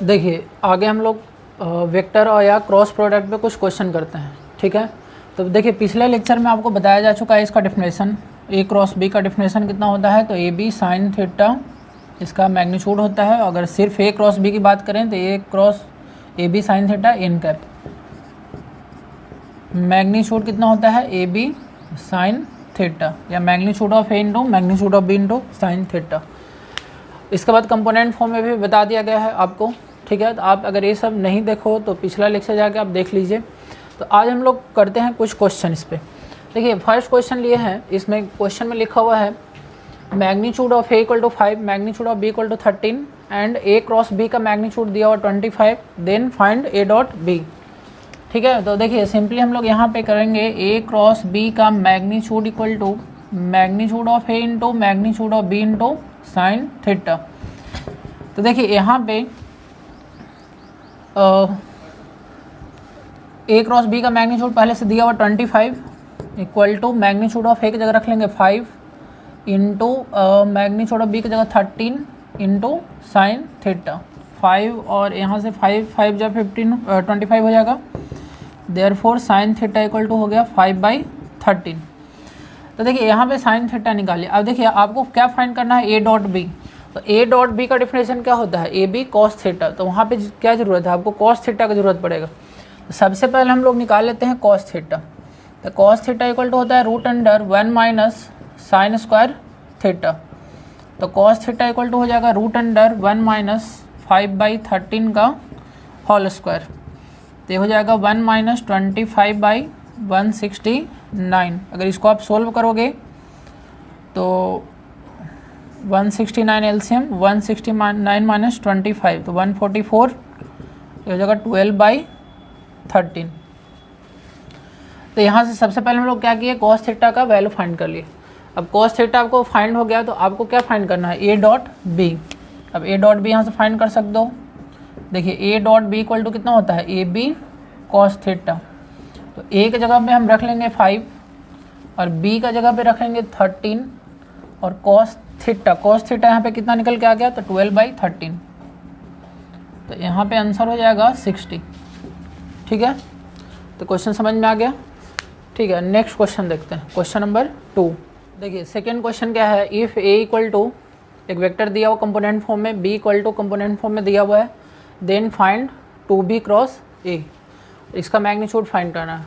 देखिए आगे हम लोग वेक्टर और या क्रॉस प्रोडक्ट पे कुछ क्वेश्चन करते हैं, ठीक है। तो देखिए पिछले लेक्चर में आपको बताया जा चुका है इसका डिफिनेशन, ए क्रॉस बी का डिफिनेशन कितना होता है, तो ए बी साइन थीटा इसका मैग्नीट्यूड होता है। अगर सिर्फ ए क्रॉस बी की बात करें तो A cross A B sine theta N cap, magnitude कितना होता है ए बी साइन थीटा, या magnitude of A into magnitude of B into sine theta. इसके बाद कंपोनेंट फॉर्म में भी बता दिया गया है आपको, ठीक है। तो आप अगर ये सब नहीं देखो तो पिछला लेक्चर जाके आप देख लीजिए। तो आज हम लोग करते हैं कुछ क्वेश्चन इस पर। देखिए फर्स्ट क्वेश्चन लिए हैं, इसमें क्वेश्चन में लिखा हुआ है magnitude of A equal to 5, magnitude of B equal to 13 and A cross B का मैग्नीट्यूड दिया हुआ 25, then find A dot B, ठीक है। तो देखिए सिंपली हम लोग यहाँ पे करेंगे ए क्रॉस बी का magnitude equal to magnitude of A into magnitude of B into sine theta. तो देखिए यहाँ पे ए क्रॉस बी का मैग्नीट्यूड पहले से दिया हुआ 25 equal to magnitude of A की जगह रख लेंगे 5 इंटू मैग्नीट्यूड ऑफ बी की जगह 13 इंटू साइन थीटा। 5 और यहाँ से 5 जब 25 हो जाएगा, therefore sine theta equal to हो गया 5/13। तो देखिए यहाँ पे साइन थीटा निकालिए। अब देखिए आपको क्या फाइंड करना है, ए डॉट बी। तो ए डॉट बी का डिफिनेशन क्या होता है, ए बी कॉस थीटा। तो वहाँ पे क्या ज़रूरत है, आपको कॉस थीटा की ज़रूरत पड़ेगा। तो सबसे पहले हम लोग निकाल लेते हैं कॉस थीटा। तो कॉस थीटा इक्वल टू होता है √1 माइनस साइन स्क्वायर थीटा। तो कॉस थीटा इक्वल टू हो जाएगा √1 माइनस 5/13 का होल स्क्वायर। तो ये हो जाएगा 1 माइनस 25/169। अगर इसको आप सोल्व करोगे तो 169 एलसीएम 169 माइनस 25 तो 144, ये हो जाएगा 12/13। तो यहाँ से सबसे पहले हम लोग क्या किए, कॉस थीटा का वैल्यू फाइंड कर लिए। अब कॉस थीटा आपको फाइंड हो गया तो आपको क्या फाइंड करना है, ए डॉट बी। अब ए डॉट बी यहाँ से फाइंड कर सकते हो। देखिए A dot B equal to कितना होता है, ए बी कॉस थीटा। तो ए की जगह पे हम रख लेंगे 5 और बी का जगह पे रखेंगे 13 और कॉस थीटा यहाँ पे कितना निकल के आ गया, तो 12/13। तो यहाँ पे आंसर हो जाएगा 60, ठीक है। तो क्वेश्चन समझ में आ गया, ठीक है। नेक्स्ट क्वेश्चन देखते हैं, क्वेश्चन नंबर 2। देखिए सेकेंड क्वेश्चन क्या है, इफ़ ए इक्वल टू एक वेक्टर दिया हुआ कंपोनेंट फॉर्म में, B equal to component form में दिया हुआ है, देन फाइंड 2b क्रॉस ए। इसका मैग्नीट्यूड फाइंड करना है।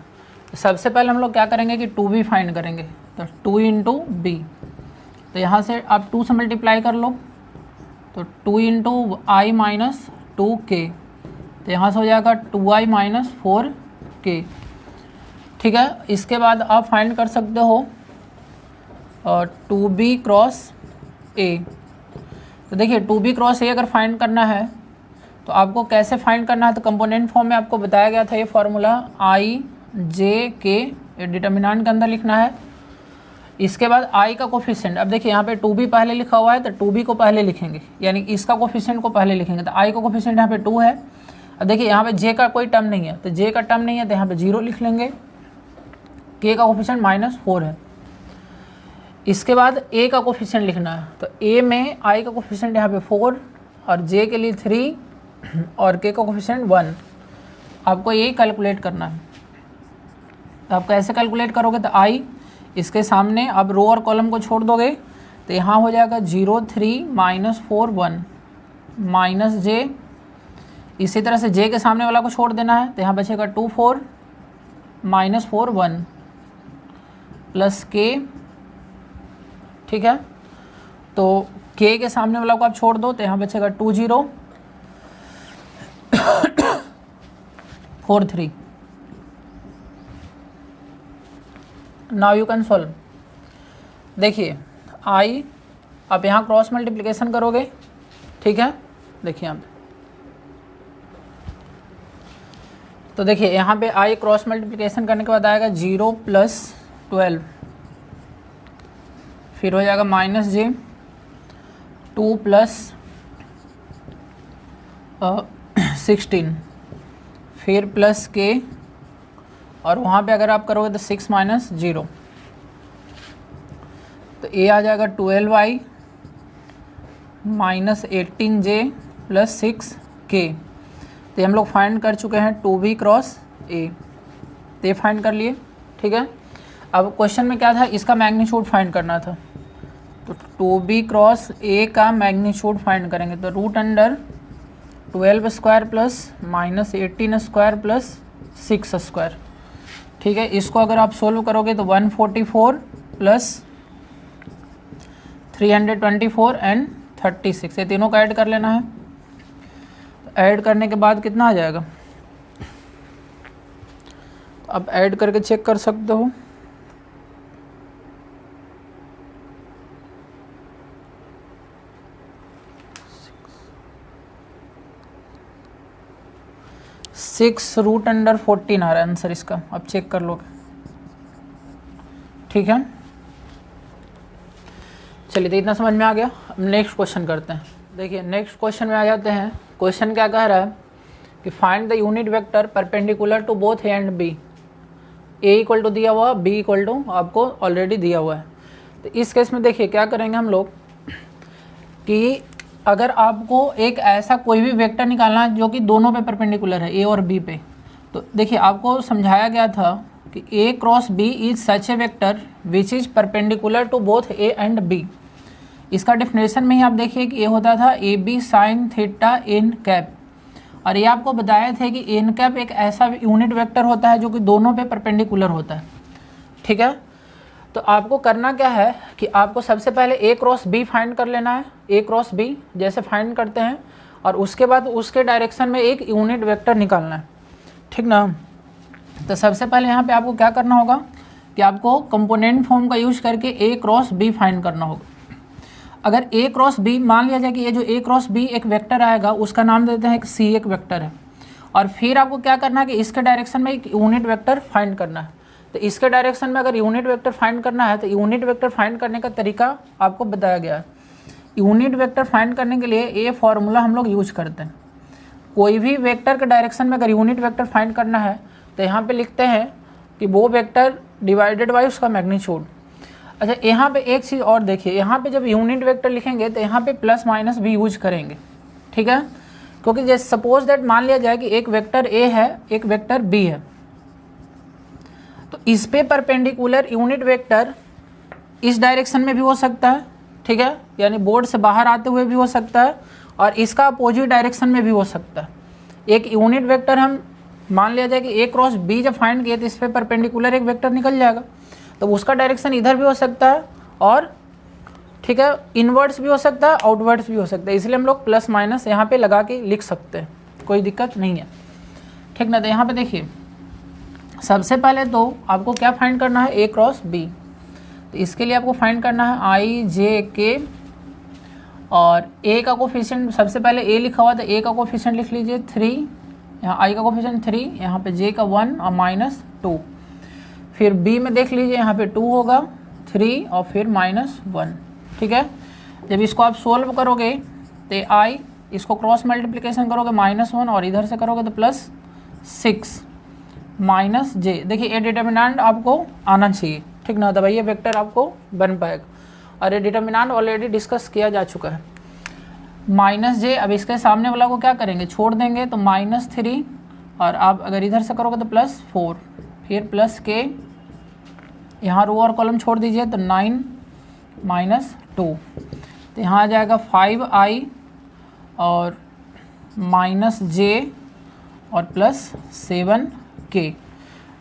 सबसे पहले हम लोग क्या करेंगे कि 2b फाइंड करेंगे। तो 2 इंटू बी, तो यहाँ से आप 2 से मल्टीप्लाई कर लो, तो 2 इंटू आई माइनस 2k, तो यहाँ से हो जाएगा 2i माइनस 4k, ठीक है। इसके बाद आप फाइंड कर सकते हो 2b क्रॉस ए। तो देखिए 2b क्रॉस ए अगर फाइंड करना है तो आपको कैसे फाइंड करना है, तो कंपोनेंट फॉर्म में आपको बताया गया था ये फार्मूला आई जे के डिटर्मिनेंट के अंदर लिखना है। इसके बाद आई का कोफिशिएंट, अब देखिए यहाँ पे 2b पहले लिखा हुआ है तो 2b को पहले लिखेंगे, यानी इसका कोफिशिएंट को पहले लिखेंगे। तो आई का कोफिशिएंट यहाँ पे 2 है। अब देखिए यहाँ पे जे का कोई टर्म नहीं है, तो जे का टर्म नहीं है तो यहाँ पे 0 लिख लेंगे। के का कोफिशिएंट -4 है। इसके बाद ए का कोफिशिएंट लिखना है, तो ए में आई का कोफिशिएंट यहाँ पे 4 और जे के लिए 3 और के का कोफिशिएंट 1। आपको ये कैलकुलेट करना है। तो आप कैसे कैलकुलेट करोगे, तो आई इसके सामने अब रो और कॉलम को छोड़ दोगे तो यहाँ हो जाएगा 0 3 -4 1 माइनस जे। इसी तरह से जे के सामने वाला को छोड़ देना है तो यहाँ बचेगा 2 4 -4 1 प्लस के, ठीक है। तो के के सामने वाला को आप छोड़ दो तो यहाँ बचेगा 2 0 4 3। Now you can solve. देखिए आई आप यहाँ क्रॉस मल्टीप्लिकेशन करोगे, ठीक है। देखिए यहाँ पे, तो देखिए यहाँ पे आई क्रॉस मल्टीप्लिकेशन करने के बाद आएगा 0 + 12, फिर हो जाएगा -j 2 + 16, फिर प्लस के, और वहाँ पे अगर आप करोगे तो 6 - 0, तो ए आ जाएगा 12i -18j + 6 के। तो हम लोग फाइंड कर चुके हैं 2b क्रॉस a, तो ये फाइंड कर लिए, ठीक है। अब क्वेश्चन में क्या था, इसका मैग्नीट्यूड फाइंड करना था, तो 2b क्रॉस a का मैग्नीट्यूड फाइंड करेंगे। तो root under 12 square plus minus 18 square plus 6 square, ठीक है। इसको अगर आप सोल्व करोगे तो 144 प्लस 324 एंड 36, ये तीनों का ऐड कर लेना है। ऐड करने के बाद कितना आ जाएगा, तो आप ऐड करके चेक कर सकते हो। सिक्स रूट अंडर 14 आ रहा है आंसर इसका, अब चेक कर लोगे, ठीक है। चलिए, तो इतना समझ में आ गया। अब नेक्स्ट क्वेश्चन करते हैं। देखिए नेक्स्ट क्वेश्चन में आ जाते हैं। क्वेश्चन क्या कह रहा है कि find the unit vector perpendicular to both A and B. A equal to दिया हुआ, बी इक्वल टू आपको ऑलरेडी दिया हुआ है। तो इस केस में देखिए क्या करेंगे हम लोग कि अगर आपको एक ऐसा कोई भी वेक्टर निकालना है जो कि दोनों पे परपेंडिकुलर है, ए और बी पे, तो देखिए आपको समझाया गया था कि A cross B is such a vector which is perpendicular to both A and B. इसका डेफिनेशन में ही आप देखिए कि ये होता था A B sine theta N cap, और ये आपको बताए थे कि एन कैप एक ऐसा यूनिट वेक्टर होता है जो कि दोनों पे परपेंडिकुलर होता है, ठीक है। तो आपको करना क्या है कि आपको सबसे पहले ए क्रॉस बी फाइंड कर लेना है। ए क्रॉस बी जैसे फाइंड करते हैं, और उसके बाद उसके डायरेक्शन में एक यूनिट वेक्टर निकालना है, ठीक ना। तो सबसे पहले यहाँ पे आपको क्या करना होगा कि आपको कंपोनेंट फॉर्म का यूज करके ए क्रॉस बी फाइंड करना होगा। अगर ए क्रॉस बी मान लिया जाए कि ये जो ए क्रॉस बी एक वेक्टर आएगा उसका नाम देते हैं कि सी एक वेक्टर है, और फिर आपको क्या करना है कि इसके डायरेक्शन में एक यूनिट वेक्टर फाइंड करना है। तो इसके डायरेक्शन में अगर यूनिट वेक्टर फाइंड करना है तो यूनिट वेक्टर फाइंड करने का तरीका आपको बताया गया है। यूनिट वेक्टर फाइंड करने के लिए ये फॉर्मूला हम लोग यूज करते हैं। कोई भी वेक्टर के डायरेक्शन में अगर यूनिट वेक्टर फाइंड करना है तो यहाँ पे लिखते हैं कि वो वेक्टर डिवाइडेड बाय उसका मैग्नीट्यूड। अच्छा, यहाँ पे एक चीज़ और देखिए, यहाँ पे जब यूनिट वेक्टर लिखेंगे तो यहाँ पे प्लस माइनस भी यूज करेंगे, ठीक है। क्योंकि जैसे सपोज दैट मान लिया जाए कि एक वेक्टर ए है, एक वेक्टर बी है, तो इस पे परपेंडिकुलर यूनिट वेक्टर इस डायरेक्शन में भी हो सकता है, ठीक है, यानी बोर्ड से बाहर आते हुए भी हो सकता है, और इसका अपोजिट डायरेक्शन में भी हो सकता है। एक यूनिट वेक्टर हम मान लिया जाए कि ए क्रॉस बी जब फाइंड किए तो इस पे परपेंडिकुलर एक वेक्टर निकल जाएगा, तो उसका डायरेक्शन इधर भी हो सकता है, और ठीक है इनवर्ड्स भी हो सकता है, आउटवर्ड्स भी हो सकता है। इसलिए हम लोग प्लस माइनस यहाँ पे लगा के लिख सकते हैं, कोई दिक्कत नहीं है, ठीक ना। तो यहाँ पे देखिए सबसे पहले तो आपको क्या फाइंड करना है, ए क्रॉस बी। तो इसके लिए आपको फाइंड करना है आई जे के, और ए का कोफिशिएंट सबसे पहले ए लिखा हुआ था, ए का कोफिशिएंट लिख लीजिए 3, यहाँ आई का कोफिशिएंट 3, यहाँ पे जे का 1 और -2। फिर बी में देख लीजिए यहाँ पे 2 होगा, 3 और फिर -1, ठीक है। जब इसको आप सोल्व करोगे तो आई इसको क्रॉस मल्टीप्लिकेशन करोगे -1 और इधर से करोगे तो +6 माइनस जे। देखिए ये डिटर्मिनेंट आपको आना चाहिए, ठीक ना, तब ये वेक्टर आपको बन पाएगा, और ये डिटर्मिनेंट ऑलरेडी डिस्कस किया जा चुका है। -j, अब इसके सामने वाला को क्या करेंगे, छोड़ देंगे, तो -3, और आप अगर इधर से करोगे तो +4, फिर +k, यहाँ रो और कॉलम छोड़ दीजिए तो 9 -2, तो यहाँ आ जाएगा 5i और -j और +7k।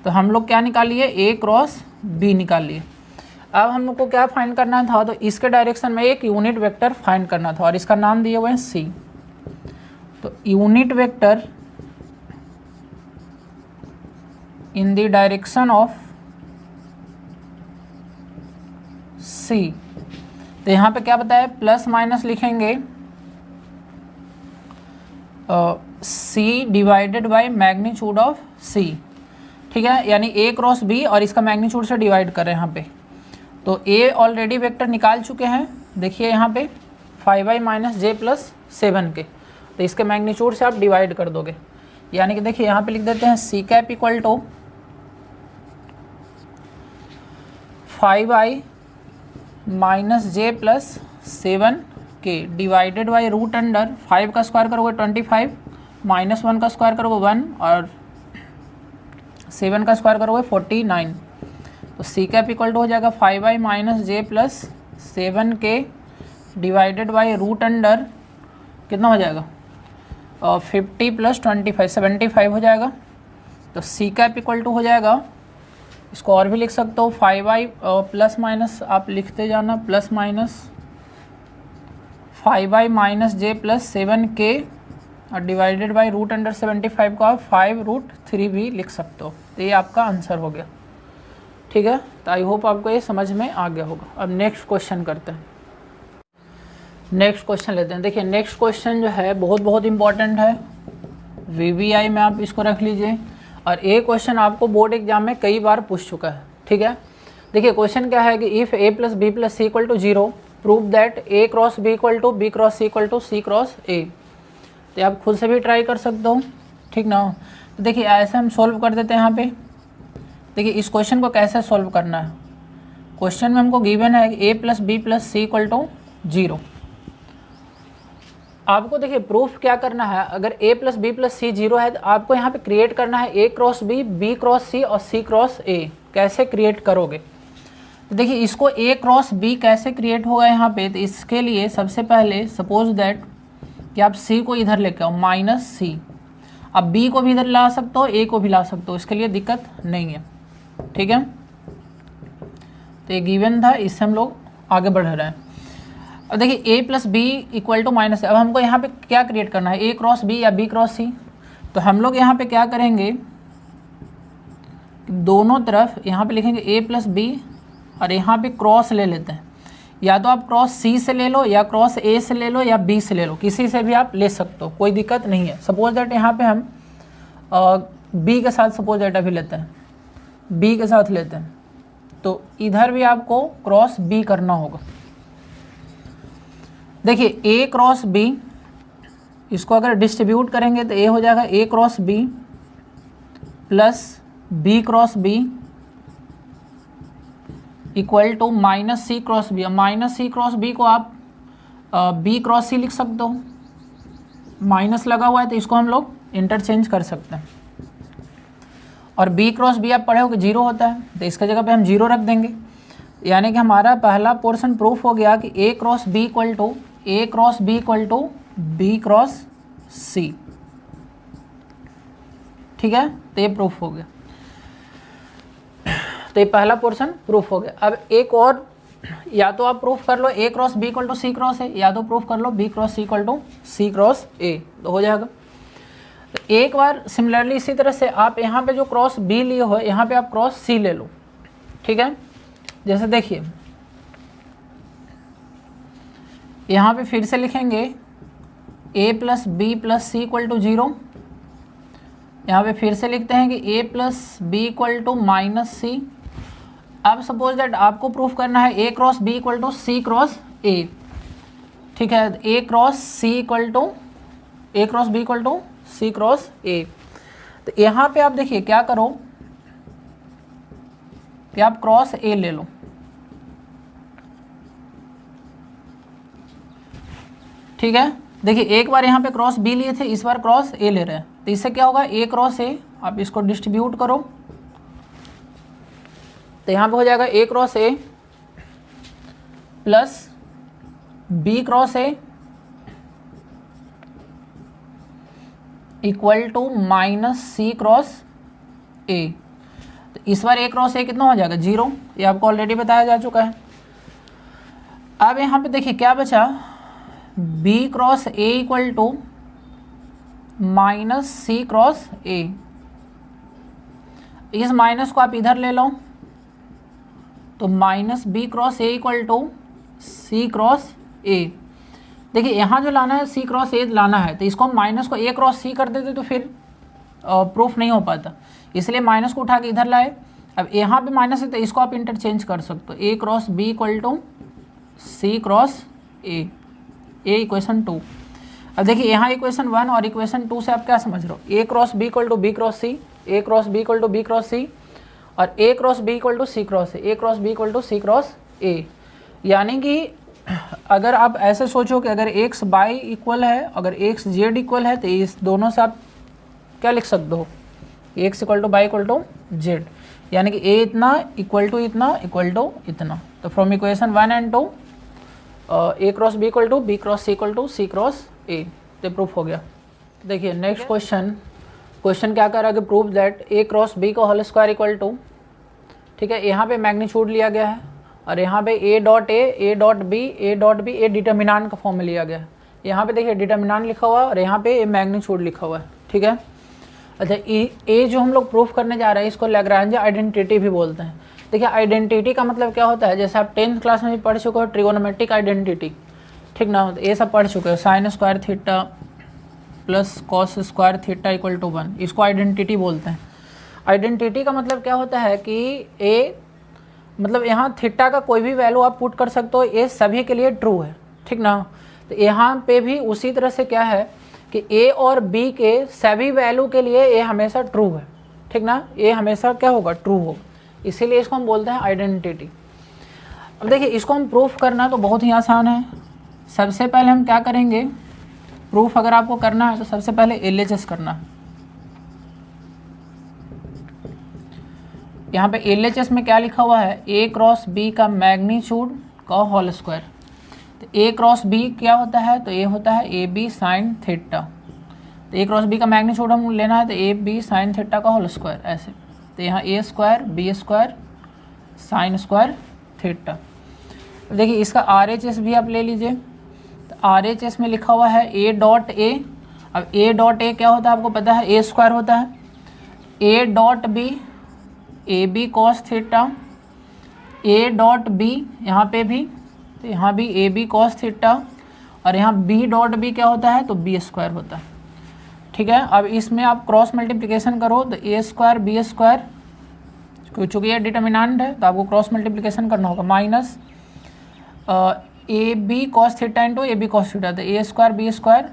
तो हम लोग क्या निकाल लिए, ए क्रॉस बी निकाल लिए। अब हम लोग को क्या फाइंड करना था, तो इसके डायरेक्शन में एक यूनिट वेक्टर फाइंड करना था, और इसका नाम दिए हुए हैं सी। तो unit vector in the direction of C, तो यहाँ पे क्या बताया, प्लस माइनस लिखेंगे C divided by magnitude of C, ठीक है, यानी ए क्रॉस बी और इसका मैग्नीट्यूड से डिवाइड करें यहाँ पे। तो ए ऑलरेडी वेक्टर निकाल चुके हैं, देखिए यहाँ पे 5i -j +7 के, तो इसके मैग्नीट्यूड से आप डिवाइड कर दोगे, यानी कि देखिए यहाँ पे लिख देते हैं C cap equal to 5i -j +7 के डिवाइडेड बाई रूट अंडर 5 का स्क्वायर करोगे 25 -1 का स्क्वायर करोगे 1 और 7 का स्क्वायर करोगे 49। तो सी कैप इक्वल टू हो जाएगा 5i minus J plus 7k divided by root under कितना हो जाएगा 50 प्लस 25 75 हो जाएगा। तो सी कैप इक्वल टू हो जाएगा, इसको और भी लिख सकते हो 5i प्लस माइनस आप लिखते जाना plus minus 5i minus J plus 7k और डिवाइडेड बाई रूट अंडर 75 को आप 5√3 भी लिख सकते हो। तो ये आपका आंसर हो गया। ठीक है, तो आई होप आपको ये समझ में आ गया होगा। अब नेक्स्ट क्वेश्चन करते हैं, नेक्स्ट क्वेश्चन लेते हैं। देखिए नेक्स्ट क्वेश्चन जो है बहुत इंपॉर्टेंट है, VVI में आप इसको रख लीजिए और ये क्वेश्चन आपको बोर्ड एग्जाम में कई बार पूछ चुका है। ठीक है, देखिए क्वेश्चन क्या है कि if a plus B plus C equal to 0 prove that a cross b equal to b cross c equal to c cross a। तो आप खुद से भी ट्राई कर सकते हो, ठीक ना। तो देखिए ऐसे हम सोल्व कर देते हैं। यहाँ पे देखिए इस क्वेश्चन को कैसे सोल्व करना है। क्वेश्चन में हमको गिवन है कि a plus B plus C equal to 0। आपको देखिए प्रूफ क्या करना है, अगर a plus B plus C 0 है तो आपको यहाँ पे क्रिएट करना है a cross b cross c और c क्रॉस a। कैसे क्रिएट करोगे, तो देखिए इसको a क्रॉस b कैसे क्रिएट होगा यहाँ पे। तो इसके लिए सबसे पहले सपोज दैट कि आप c को इधर लेके आओ माइनस c, अब b को भी इधर ला सकते हो, a को भी ला सकते हो, इसके लिए दिक्कत नहीं है। ठीक है, तो ये गिवन था, इससे हम लोग आगे बढ़ रहे हैं। अब देखिए a plus B equal to minus, अब हमको यहाँ पे क्या क्रिएट करना है, a क्रॉस b या b क्रॉस c। तो हम लोग यहाँ पे क्या करेंगे, दोनों तरफ यहाँ पे लिखेंगे a प्लस बी और यहाँ पे क्रॉस ले लेते हैं। या तो आप क्रॉस c से ले लो या क्रॉस a से ले लो या b से ले लो, किसी से भी आप ले सकते हो, कोई दिक्कत नहीं है। सपोज दैट यहाँ पे हम b के साथ सपोज दैट अभी लेते हैं, b के साथ लेते हैं, तो इधर भी आपको क्रॉस b करना होगा। देखिए a क्रॉस b, इसको अगर डिस्ट्रीब्यूट करेंगे तो a हो जाएगा a cross b plus b cross b equal to minus c cross b। Minus c cross b को आप b क्रॉस c लिख सकते हो, माइनस लगा हुआ है तो इसको हम लोग इंटरचेंज कर सकते हैं। और b क्रॉस b आप पढ़े हो कि 0 होता है, तो इसका जगह पे हम 0 रख देंगे। यानी कि हमारा पहला पोर्शन प्रूफ हो गया कि a cross b equal to a cross b equal to b cross c। ठीक है, तो ये प्रूफ हो गया, तो ये पहला पोर्शन प्रूफ हो गया। अब एक और, या तो आप प्रूफ कर लो a cross b equal to c cross a, या तो प्रूफ कर लो b cross c equal to c cross a, तो हो जाएगा। तो एक बार सिमिलरली इसी तरह से आप यहाँ पे जो क्रॉस b लिए हो यहाँ पे आप क्रॉस c ले लो। ठीक है, जैसे देखिए यहाँ पे फिर से लिखेंगे a plus B plus C equal to 0। यहाँ पे फिर से लिखते हैं कि a plus B equal to minus C. अब सपोज दैट आपको प्रूफ करना है a cross b equal to c cross a। ठीक है, a cross c equal to a cross b equal to c cross a। तो यहाँ पे आप देखिए क्या करो कि आप क्रॉस a ले लो। ठीक है, देखिए एक बार यहाँ पे क्रॉस b लिए थे, इस बार क्रॉस a ले रहे हैं, तो इससे क्या होगा a क्रॉस a, आप इसको डिस्ट्रीब्यूट करो तो यहाँ पे हो जाएगा a cross a plus b cross a equal to minus c cross a। तो इस बार a क्रॉस a कितना हो जाएगा 0, ये आपको ऑलरेडी बताया जा चुका है। अब यहाँ पे देखिए क्या बचा, b cross a equal to minus c cross a। इस माइनस को आप इधर ले लो तो minus b cross a equal to c cross a। देखिए यहाँ जो लाना है c क्रॉस a लाना है, तो इसको हम माइनस को a क्रॉस c कर देते तो फिर प्रूफ नहीं हो पाता, इसलिए माइनस को उठा के इधर लाए। अब यहाँ पे माइनस है तो इसको आप इंटरचेंज कर सकते हो, a cross b equal to c cross a, ये इक्वेशन 2। अब देखिए यहाँ इक्वेशन 1 और इक्वेशन 2 से आप क्या समझ रहे हो, a cross b equal to b cross c, a cross b equal to b cross c और a cross b equal to c cross a, a cross b equal to c cross a। यानी कि अगर आप ऐसे सोचो कि अगर x by equal है, अगर एक्स जेड इक्वल है, तो इस दोनों से आप क्या लिख सकते हो, X equal to by equal to Z, यानी कि ए इतना इक्वल टू इतना इक्वल टू इतना। तो from equation 1 and 2 A cross B equal to B cross C equal to C cross A, तो प्रूफ हो गया। देखिए नेक्स्ट क्वेश्चन क्या कर रहा है कि prove that A cross B का होल स्क्वायर इक्वल टू, ठीक है, यहाँ पे मैग्नीट्यूड लिया गया है और यहाँ पे A dot B A determinant का फॉर्म में लिया गया है। यहाँ पे देखिए डिटर्मिनांट लिखा हुआ है और यहाँ पे ए मैग्नीट्यूड लिखा हुआ है, ठीक है। अच्छा ए जो हम लोग प्रूफ करने जा रहे हैं इसको लैग्रांज आइडेंटिटी भी बोलते हैं। देखिए आइडेंटिटी का मतलब क्या होता है, जैसे आप 10th क्लास में भी पढ़ चुके हो ट्रिगोनोमेट्रिक आइडेंटिटी, ठीक ना, ये सब पढ़ चुके हो, sine square theta plus cos square theta equal to 1, इसको आइडेंटिटी बोलते हैं। आइडेंटिटी का मतलब क्या होता है कि ए मतलब यहाँ थीटा का कोई भी वैल्यू आप पुट कर सकते हो, ये सभी के लिए ट्रू है, ठीक ना। तो यहाँ पे भी उसी तरह से क्या है कि ए और बी के सभी वैल्यू के लिए ए हमेशा ट्रू है, ठीक ना, ए हमेशा क्या होगा, ट्रू होगा, इसीलिए इसको हम बोलते हैं आइडेंटिटी। अब देखिए इसको हम प्रूफ करना तो बहुत ही आसान है। सबसे पहले हम क्या करेंगे, प्रूफ अगर आपको करना है तो सबसे पहले LHS करना है। यहाँ पे LHS में क्या लिखा हुआ है, ए क्रॉस बी का मैग्नीट्यूड का होल स्क्वायर। तो ए क्रॉस बी क्या होता है, तो ये होता है ए बी साइन थीटा। तो ए क्रॉस बी का मैग्नीट्यूड हम लेना है तो ए बी साइन थीटा का होल स्क्वायर ऐसे। तो यहाँ A square B square sine square theta. देखिए इसका RHS भी आप ले लीजिए। तो RHS में लिखा हुआ है ए डॉट ए। अब ए डॉट ए क्या होता है आपको पता है, ए स्क्वायर होता है। A dot B A B cos theta, A dot B यहाँ पे भी, तो यहाँ भी ए बी कॉस थीटा, और यहाँ बी डॉट बी क्या होता है, तो बी स्क्वायर होता है, ठीक है। अब इसमें आप क्रॉस मल्टीप्लिकेशन करो तो ए स्क्वायर बी स्क्वायर, चूँकि ये डिटर्मिनेंट है तो आपको क्रॉस मल्टीप्लिकेशन करना होगा, minus A B cos theta into A B cos theta, तो A square B square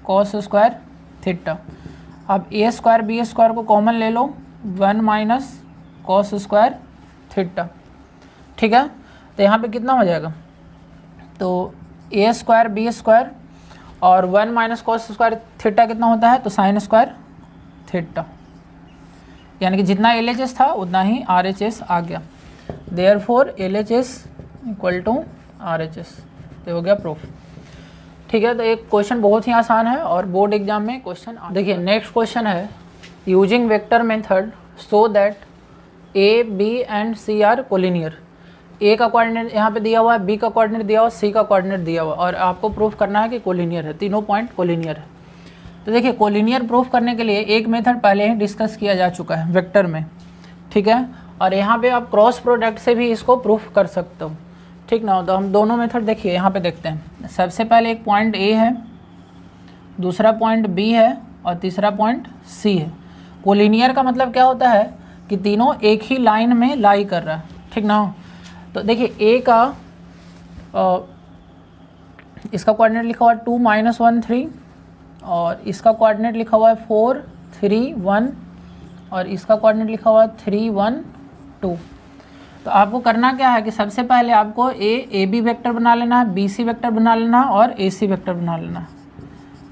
cos square theta. अब ए स्क्वायर बी स्क्वायर को कॉमन ले लो, 1 माइनस कॉस स्क्वायर थीटा, ठीक है। तो यहाँ पे कितना हो जाएगा, तो ए स्क्वायर बी स्क्वायर और 1 माइनस कॉस स्क्वायर थीटा कितना होता है, तो साइन स्क्वायर थीटा, यानी कि जितना LHS था उतना ही RHS आ गया। Therefore LHS equal to RHS, तो हो गया प्रूफ, ठीक है। तो एक क्वेश्चन बहुत ही आसान है और बोर्ड एग्जाम में क्वेश्चन। देखिए नेक्स्ट क्वेश्चन है, using vector method so that A B and C are collinear. A का कोऑर्डिनेट यहाँ पे दिया हुआ है, बी का कोऑर्डिनेट दिया हुआ है, सी का कोऑर्डिनेट दिया हुआ है, और आपको प्रूफ करना है कि कोलिनियर है, तीनों पॉइंट कोलिनियर है। तो देखिए कोलिनियर प्रूफ करने के लिए एक मेथड पहले ही डिस्कस किया जा चुका है वेक्टर में, ठीक है, और यहाँ पे आप क्रॉस प्रोडक्ट से भी इसको प्रूफ कर सकते हो, ठीक ना। तो हम दोनों मेथड देखिए यहाँ पे देखते हैं। सबसे पहले एक पॉइंट ए है, दूसरा पॉइंट बी है और तीसरा पॉइंट सी है। कोलिनियर का मतलब क्या होता है कि तीनों एक ही लाइन में लाई कर रहा है, ठीक ना। तो देखिए ए का इसका कोऑर्डिनेट लिखा हुआ है 2 - 1 3, और इसका कोऑर्डिनेट लिखा हुआ है 4 3 1, और इसका कोऑर्डिनेट लिखा हुआ है 3 1 2। तो आपको करना क्या है कि सबसे पहले आपको ए बी वेक्टर बना लेना है, बी सी वेक्टर बना लेना और ए सी वेक्टर बना लेना है।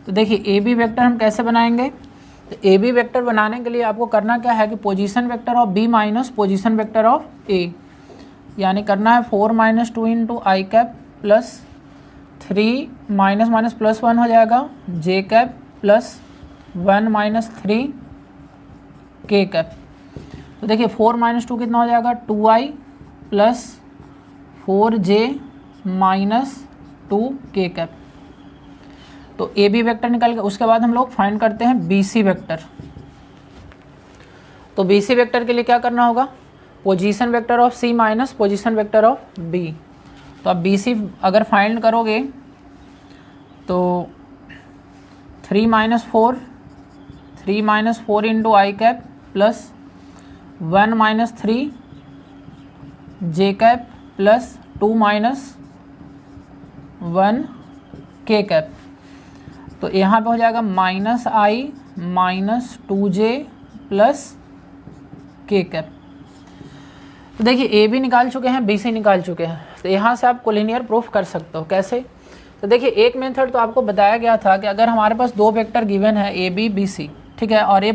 तो देखिए ए बी वेक्टर हम कैसे बनाएंगे, तो ए बी वेक्टर बनाने के लिए आपको करना क्या है कि position vector of B minus position vector of A, यानी करना है 4 - 2 into I cap plus 3 minus minus plus 1 हो जाएगा जे कैप प्लस 1 - 3 के कैप। तो देखिए 4 - 2 कितना हो जाएगा, 2i प्लस 4j माइनस 2 के कैप। तो ए बी वेक्टर निकल गया। उसके बाद हम लोग फाइंड करते हैं बी सी वेक्टर। तो बी सी वेक्टर के लिए क्या करना होगा, position vector of C minus position vector of B. तो अब बी सी अगर फाइंड करोगे तो 3 - 4 into I cap plus 1 - 3 J cap plus 2 - 1 के कैप। तो यहाँ पे हो जाएगा -i माइनस 2j प्लस के कैप। तो देखिए ए भी निकाल चुके हैं, बी सी निकाल चुके हैं। तो यहाँ से आप कोलिनियर प्रूफ कर सकते हो। कैसे? तो देखिए एक मेथड तो आपको बताया गया था कि अगर हमारे पास दो वेक्टर गिवन है ए बी बी सी, ठीक है, और ये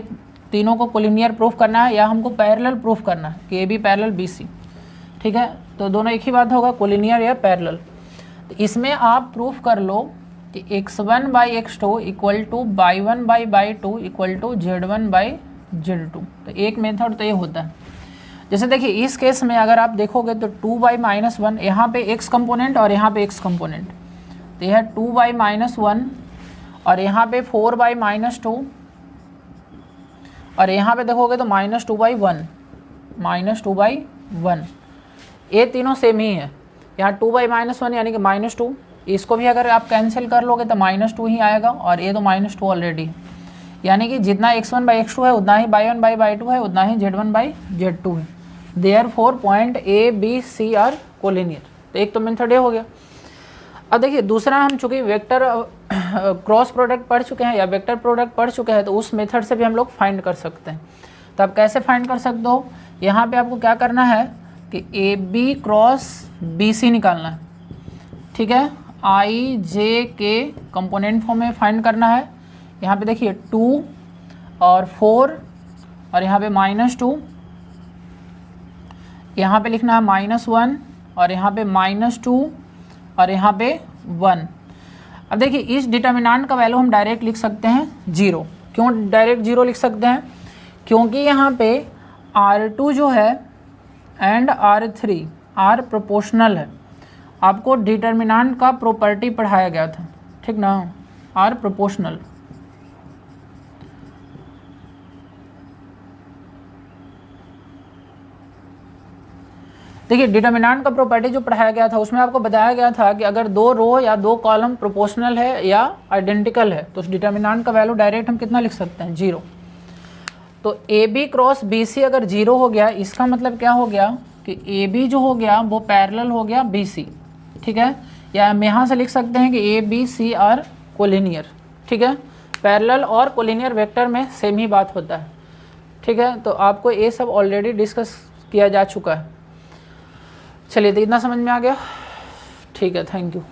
तीनों को कोलिनियर प्रूफ करना है या हमको पैरेलल प्रूफ करना है कि A B parallel B C, ठीक है, तो दोनों एक ही बात होगा, कोलिनियर या पैरेलल। तो इसमें आप प्रूफ कर लो कि x1 by x2 equal to y1 by y2 equal to z1 by z2। तो एक मेथड तो ये होता है। जैसे देखिए इस केस में अगर आप देखोगे तो 2y-1, यहाँ पे x कंपोनेंट और यहाँ पे x कंपोनेंट, तो यह 2y-1 और यहाँ पे 4y-2 और यहाँ पे देखोगे तो -2/1 ये तीनों सेम ही है। यहाँ 2y-1 यानी कि -2, इसको भी अगर आप कैंसिल कर लोगे तो -2 ही आएगा और ये तो -2 ऑलरेडी है, यानी कि जितना x1/x2 है उतना ही y1/y2 है, उतना ही z1/z2 है। Therefore point A B C are collinear. तो एक तो मेथड ये हो गया। अब देखिए दूसरा, हम चूँकि वेक्टर क्रॉस प्रोडक्ट पढ़ चुके हैं या वेक्टर प्रोडक्ट पढ़ चुके हैं, तो उस मेथड से भी हम लोग फाइंड कर सकते हैं। तो आप कैसे फाइंड कर सकते हो? यहाँ पे आपको क्या करना है कि A B cross B C निकालना है, ठीक है, आई जे के कंपोनेंट फॉर्म में फाइंड करना है। यहाँ पे देखिए 2 और 4 और यहाँ पे -2, यहाँ पे लिखना है -1 और यहाँ पे -2 और यहाँ पे 1। अब देखिए इस डिटर्मिनेंट का वैल्यू हम डायरेक्ट लिख सकते हैं 0। क्यों डायरेक्ट 0 लिख सकते हैं? क्योंकि यहाँ पे R2 जो है एंड R3 आर प्रोपोर्शनल है। आपको डिटर्मिनेंट का प्रॉपर्टी पढ़ाया गया था, ठीक ना, आर प्रोपोर्शनल। देखिए डिटर्मिनेंट का प्रॉपर्टी जो पढ़ाया गया था उसमें आपको बताया गया था कि अगर दो रो या दो कॉलम प्रोपोर्शनल है या आइडेंटिकल है तो उस डिटर्मिनेंट का वैल्यू डायरेक्ट हम कितना लिख सकते हैं? 0। तो A B cross B C अगर 0 हो गया, इसका मतलब क्या हो गया कि ए बी जो हो गया वो पैरेलल हो गया बी सी, ठीक है, या हम यहाँ से लिख सकते हैं कि A B C are collinear, ठीक है। पैरेलल और कोलिनियर वेक्टर में सेम ही बात होता है, ठीक है। तो आपको ये सब ऑलरेडी डिस्कस किया जा चुका है। चलिए तो इतना समझ में आ गया, ठीक है, थैंक यू।